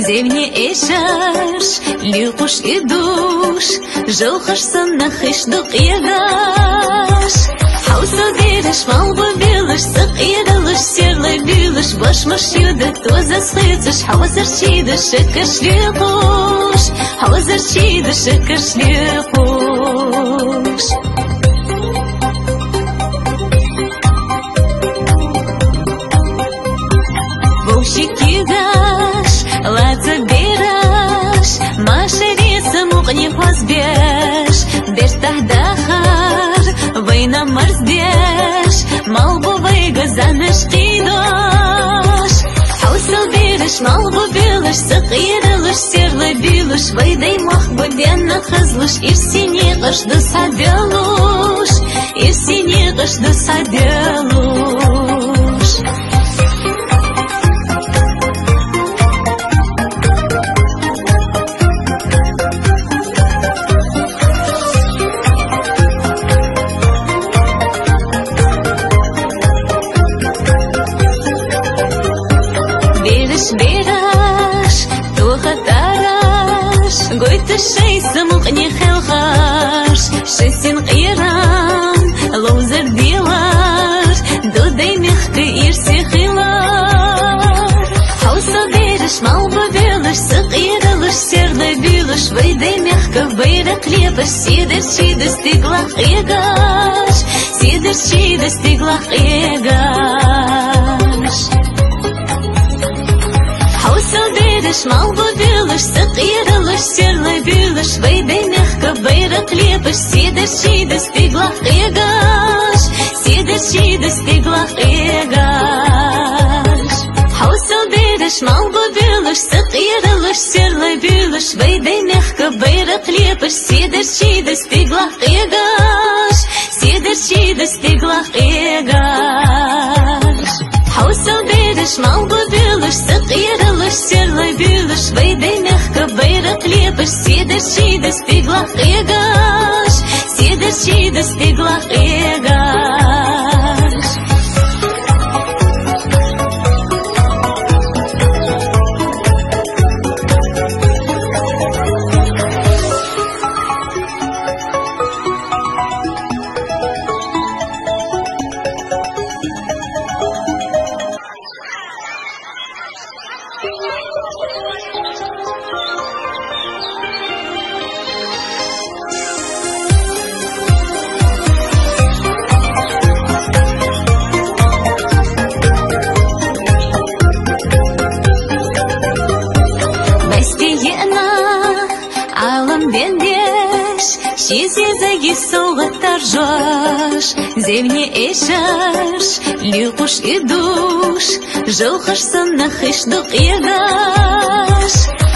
Зевне эшаш, ликуш и душ, жилхаш санахиш дук егаш. Хауса дереш, малба билаш, сакиралаш, серла билаш, башмаш юда, тоза схицаш, хавазар чида, шакаш ликуш, хавазар чида, шакаш ликуш. Бушикигаш, ладза бераш, машериса мугни хозбеш, бертахдахар, война марсбеш, малбу вайга занаш қидаш. Хаусал бераш, малбу белаш, сақиралаш, серла билаш, вайдай махбу бенна хазлаш, ирсине қашды саделуш, ирсине қашды саделуш. Шейса муqni xelxash, shesin qiram, lowzer dilar, doday mexki irsi xilar. Hausa berish, malba belish, saqiralish, serda bilish, vayday mexka bayrak lepash, sidir chida stiglach egash, sidir chida stiglach egash. Hausa berish, malba belish, saqiralish, serla bilish, vayday mexka bayrak lepash, sidir chida stiglach egash, sidir chida stiglach egash. Hausa berish, malba belish, saqiralish, serla bilish, vayday mexka bayrak lepash, sidir chida stiglach egash, sidir chida stiglach egash. Hausa berish, malba belish, saqiralish, serla bilish, vayday mexka bayrak lepash, sidir chida stiglach egash, sidir chida stiglach egash. Зевне эшаш, ликуш и душ, жилхаш санахиш дук егаш.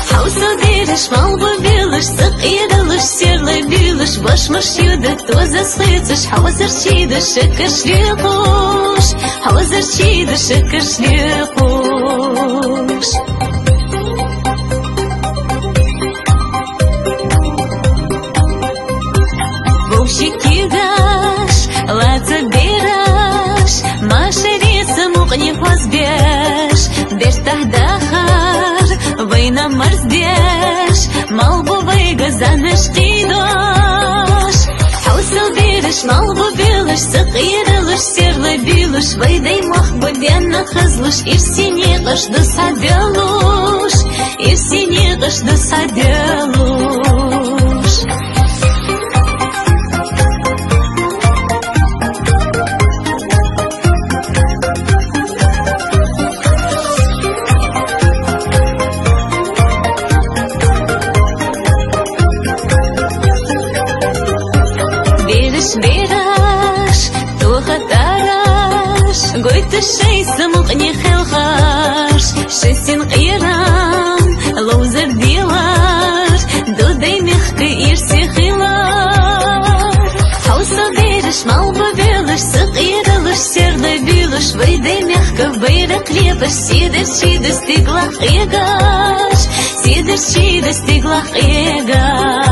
Хауса береш, малба белаш, сақиралаш, серла билаш, башмаш юда, тоза схицаш, хавазар чида, шакаш ликуш, хавазар чида, шакаш ликуш. Бушикигаш, ладза бераш, машериса муqni хозбеш, бертахдахар, война марсбеш, малбу вайга занаш қидаш. Хаусал бераш, малбу белаш, сақиралаш, серла билаш, вайдай махбу бенна хазлаш, ирсине қашды саделуш, ирсине қашды саделуш. Шейса муqni xelxash, shesin qiram, lowzer dilar, doday mexki irsi xilar. Hausa berish, малба белыш, сыгырылыш, серлы бюлыш, выйды мягко, бейрак лепыш, сидерчи достигла эгаш, сидерчи достигла эгаш.